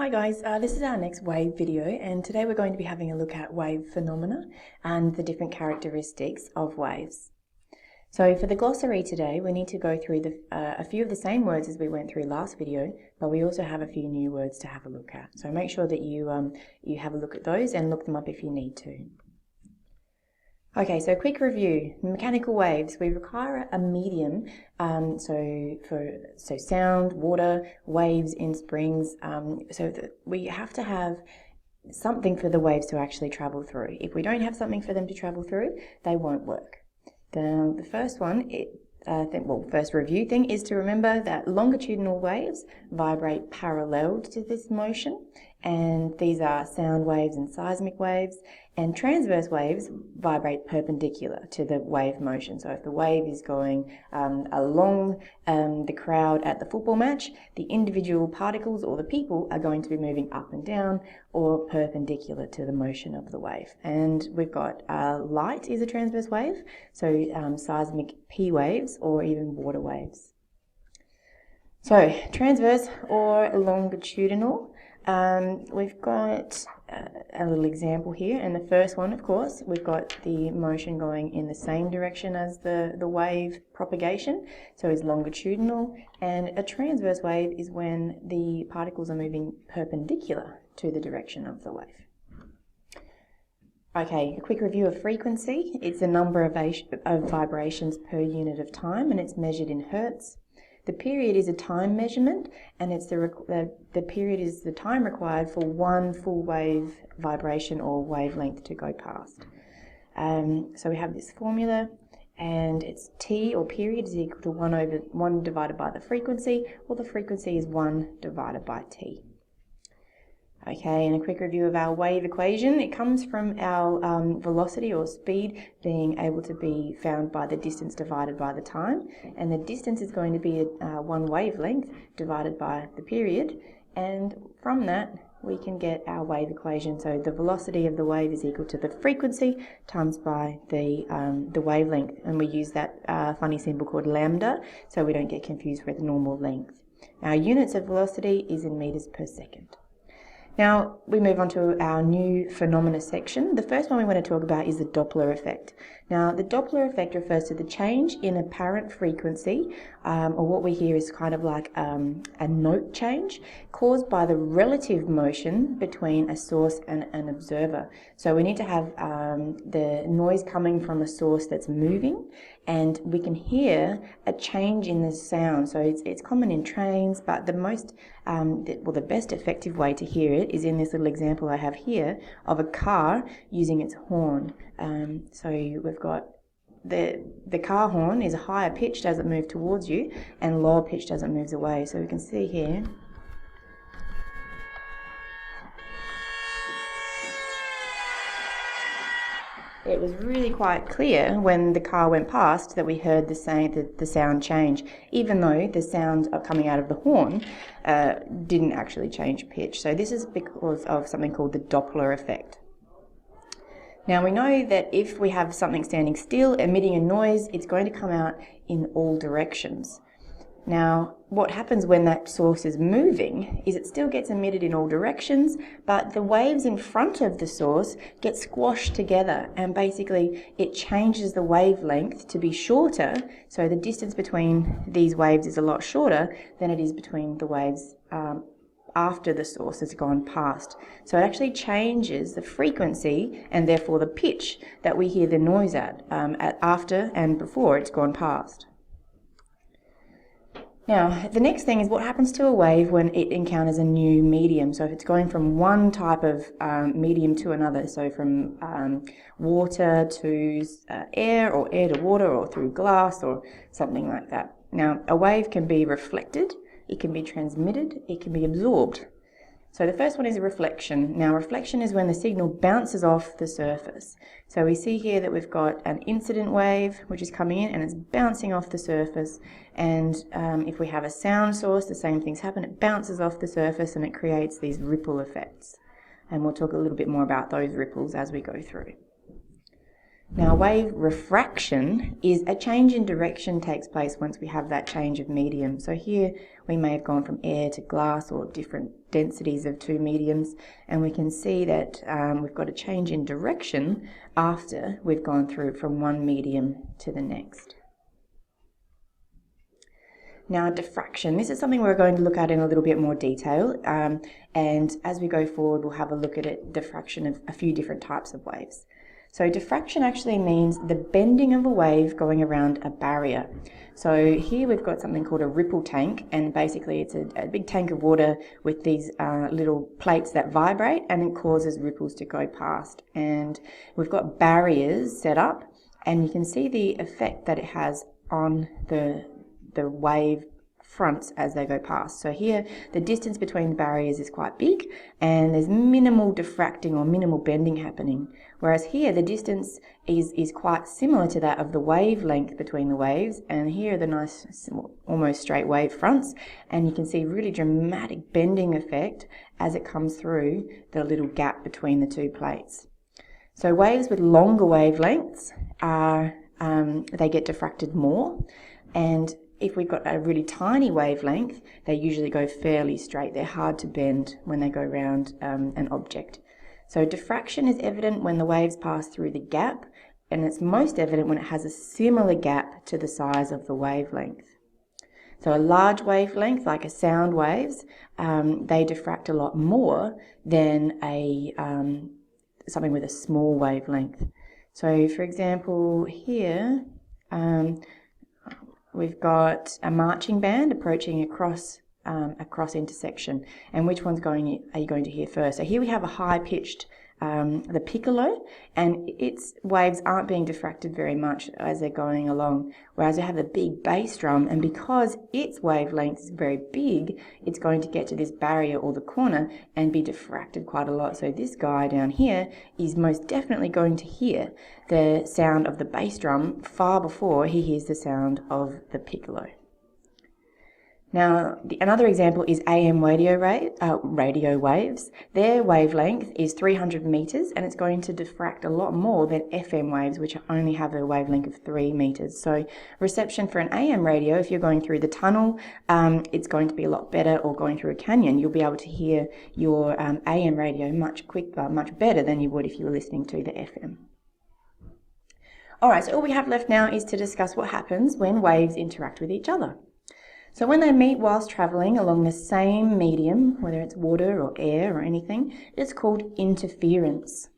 Hi guys, this is our next wave video, and today we're going to be having a look at wave phenomena and the different characteristics of waves. So for the glossary today, we need to go through a few of the same words as we went through last video, but we also have a few new words to have a look at. So make sure that you have a look at those and look them up if you need to. Okay, so quick review. Mechanical waves, we require a medium, so sound, water, waves in springs, we have to have something for the waves to actually travel through. If we don't have something for them to travel through, they won't work. The first one, first review thing is to remember that longitudinal waves vibrate parallel to this motion, and these are sound waves and seismic waves, and transverse waves vibrate perpendicular to the wave motion. So if the wave is going along the crowd at the football match, the individual particles or the people are going to be moving up and down or perpendicular to the motion of the wave. And we've got light is a transverse wave, so seismic P waves or even water waves. So transverse or longitudinal. We've got a little example here, and the first one, of course, we've got the motion going in the same direction as the wave propagation, so it's longitudinal, and a transverse wave is when the particles are moving perpendicular to the direction of the wave. Okay, a quick review of frequency. It's the number of vibrations per unit of time, and it's measured in hertz. The period is a time measurement, and it's the period is the time required for one full wave vibration or wavelength to go past. So we have this formula, and it's T, or period, is equal to 1 divided by the frequency, or the frequency is 1 divided by T. Okay, and a quick review of our wave equation. It comes from our velocity or speed being able to be found by the distance divided by the time, and the distance is going to be one wavelength divided by the period, and from that we can get our wave equation. So the velocity of the wave is equal to the frequency times by the wavelength, and we use that funny symbol called lambda so we don't get confused with normal length. Our units of velocity is in meters per second. Now we move on to our new phenomena section. The first one we want to talk about is the Doppler effect. Now the Doppler effect refers to the change in apparent frequency, or what we hear is kind of like a note change caused by the relative motion between a source and an observer. So we need to have the noise coming from a source that's moving, and we can hear a change in the sound. So it's common in trains, but the best effective way to hear it is in this little example I have here of a car using its horn. So we've got the car horn is higher pitched as it moves towards you and lower pitched as it moves away. So we can see here. It was really quite clear when the car went past that we heard the sound change, even though the sound coming out of the horn didn't actually change pitch. So this is because of something called the Doppler effect. Now we know that if we have something standing still emitting a noise, it's going to come out in all directions. Now, what happens when that source is moving is it still gets emitted in all directions, but the waves in front of the source get squashed together, and basically it changes the wavelength to be shorter, so the distance between these waves is a lot shorter than it is between the waves after the source has gone past. So it actually changes the frequency and therefore the pitch that we hear the noise at after and before it's gone past. Now, the next thing is what happens to a wave when it encounters a new medium. So if it's going from one type of medium to another, so from water to air, or air to water, or through glass, or something like that. Now, a wave can be reflected, it can be transmitted, it can be absorbed. So the first one is a reflection. Now reflection is when the signal bounces off the surface. So we see here that we've got an incident wave which is coming in and it's bouncing off the surface, and if we have a sound source, the same things happen. It bounces off the surface and it creates these ripple effects, and we'll talk a little bit more about those ripples as we go through. Now, wave refraction is a change in direction takes place once we have that change of medium. So here we may have gone from air to glass or different densities of two mediums, and we can see that we've got a change in direction after we've gone through from one medium to the next. Now, diffraction. This is something we're going to look at in a little bit more detail, and as we go forward, we'll have a look at it, diffraction of a few different types of waves. So diffraction actually means the bending of a wave going around a barrier. So here we've got something called a ripple tank, and basically it's a big tank of water with these little plates that vibrate, and it causes ripples to go past. And we've got barriers set up, and you can see the effect that it has on the wave fronts as they go past. So here the distance between the barriers is quite big, and there's minimal diffracting or minimal bending happening, whereas here the distance is quite similar to that of the wavelength between the waves, and here are the nice almost straight wave fronts, and you can see really dramatic bending effect as it comes through the little gap between the two plates. So waves with longer wavelengths are they get diffracted more, and if we've got a really tiny wavelength, they usually go fairly straight. They're hard to bend when they go around an object. So diffraction is evident when the waves pass through the gap, and it's most evident when it has a similar gap to the size of the wavelength. So a large wavelength, like a sound waves, they diffract a lot more than something with a small wavelength. So for example, here, we've got a marching band approaching across a cross intersection, and which one's are you going to hear first? So here we have a high-pitched, the piccolo, and its waves aren't being diffracted very much as they're going along, whereas you have the big bass drum, and because its wavelength is very big, it's going to get to this barrier or the corner and be diffracted quite a lot. So this guy down here is most definitely going to hear the sound of the bass drum far before he hears the sound of the piccolo. Now, another example is AM radio waves. Their wavelength is 300 meters, and it's going to diffract a lot more than FM waves, which only have a wavelength of 3 meters. So reception for an AM radio, if you're going through the tunnel, it's going to be a lot better, or going through a canyon, you'll be able to hear your AM radio much quicker, much better than you would if you were listening to the FM. Alright, so all we have left now is to discuss what happens when waves interact with each other. So when they meet whilst travelling along the same medium, whether it's water or air or anything, it's called interference.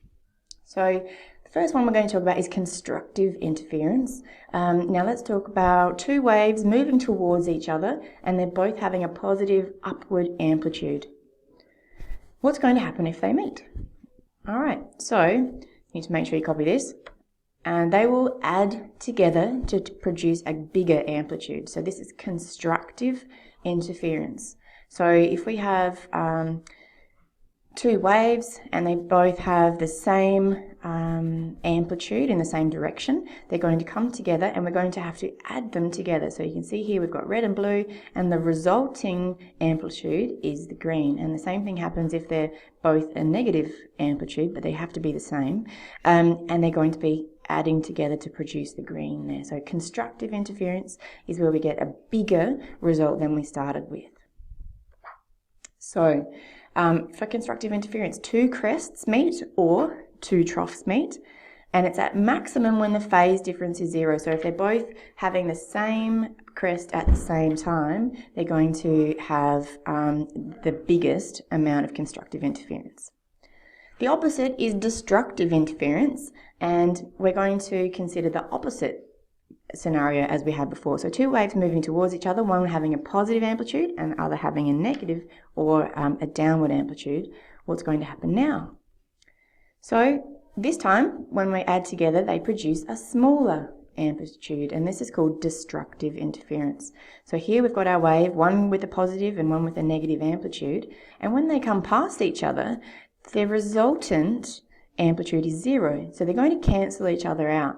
So the first one we're going to talk about is constructive interference. Now let's talk about two waves moving towards each other, and they're both having a positive upward amplitude. What's going to happen if they meet? Alright, so you need to make sure you copy this. And they will add together to produce a bigger amplitude. So this is constructive interference. So if we have two waves and they both have the same amplitude in the same direction, they're going to come together, and we're going to have to add them together. So you can see here we've got red and blue, and the resulting amplitude is the green. And the same thing happens if they're both a negative amplitude, but they have to be the same, and they're going to be adding together to produce the green there. So constructive interference is where we get a bigger result than we started with. So for constructive interference, two crests meet or two troughs meet, and it's at maximum when the phase difference is 0. So if they're both having the same crest at the same time, they're going to have the biggest amount of constructive interference. The opposite is destructive interference, and we're going to consider the opposite scenario as we had before. So two waves moving towards each other, one having a positive amplitude and the other having a negative or a downward amplitude. What's going to happen now? So this time, when we add together, they produce a smaller amplitude, and this is called destructive interference. So here we've got our wave, one with a positive and one with a negative amplitude, and when they come past each other, their resultant amplitude is 0. So they're going to cancel each other out.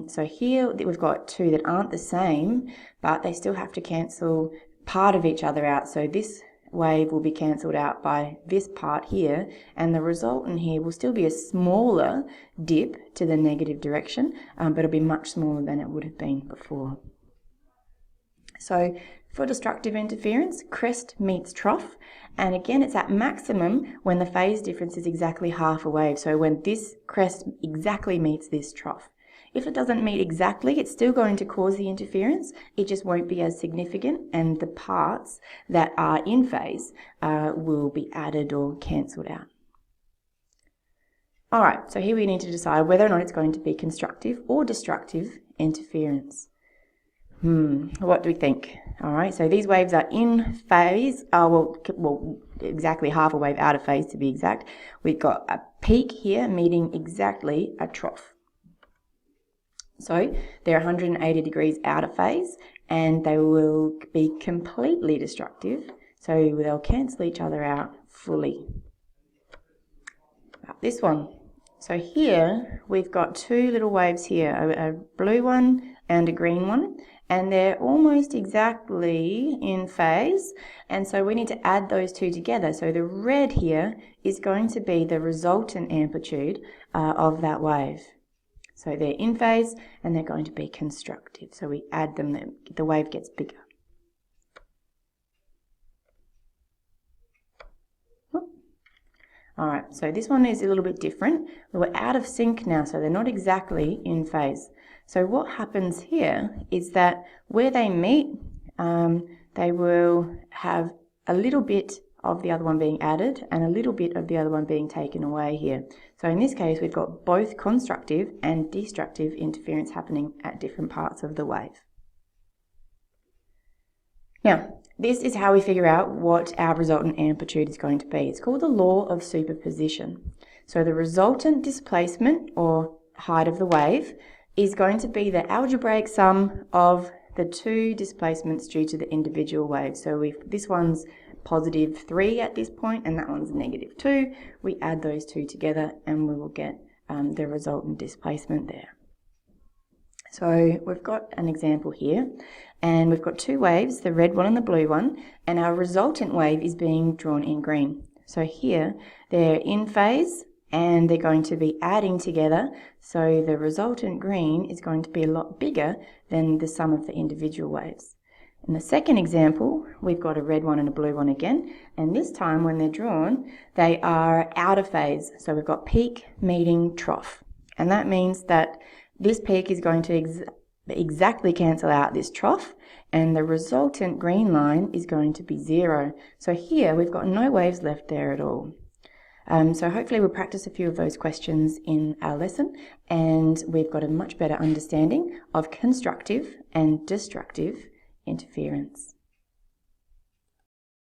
So here we've got two that aren't the same, but they still have to cancel part of each other out. So this wave will be cancelled out by this part here, and the resultant here will still be a smaller dip to the negative direction, but it'll be much smaller than it would have been before. So For destructive interference, crest meets trough, and again it's at maximum when the phase difference is exactly half a wave, so when this crest exactly meets this trough. If it doesn't meet exactly, it's still going to cause the interference, it just won't be as significant, and the parts that are in phase will be added or cancelled out. Alright, so here we need to decide whether or not it's going to be constructive or destructive interference. What do we think? Alright, so these waves are in phase, well, exactly half a wave out of phase to be exact. We've got a peak here meeting exactly a trough. So they're 180 degrees out of phase and they will be completely destructive, so they'll cancel each other out fully. This one. So here we've got two little waves here, a blue one and a green one, and they're almost exactly in phase, and so we need to add those two together. So the red here is going to be the resultant amplitude of that wave. So they're in phase and they're going to be constructive. So we add them, the wave gets bigger. Alright, so this one is a little bit different. We're out of sync now, so they're not exactly in phase. So what happens here is that where they meet, they will have a little bit of the other one being added and a little bit of the other one being taken away here. So in this case, we've got both constructive and destructive interference happening at different parts of the wave. Now, this is how we figure out what our resultant amplitude is going to be. It's called the law of superposition. So the resultant displacement, or height of the wave, is going to be the algebraic sum of the two displacements due to the individual waves. So if this one's positive 3 at this point and that one's negative 2, we add those two together and we will get the resultant displacement there. So we've got an example here, and we've got two waves, the red one and the blue one, and our resultant wave is being drawn in green. So here they're in phase and they're going to be adding together, so the resultant green is going to be a lot bigger than the sum of the individual waves. In the second example, we've got a red one and a blue one again, and this time when they're drawn, they are out of phase. So we've got peak meeting trough, and that means that this peak is going to exactly cancel out this trough, and the resultant green line is going to be 0. So here we've got no waves left there at all. So hopefully we'll practice a few of those questions in our lesson, and we've got a much better understanding of constructive and destructive interference.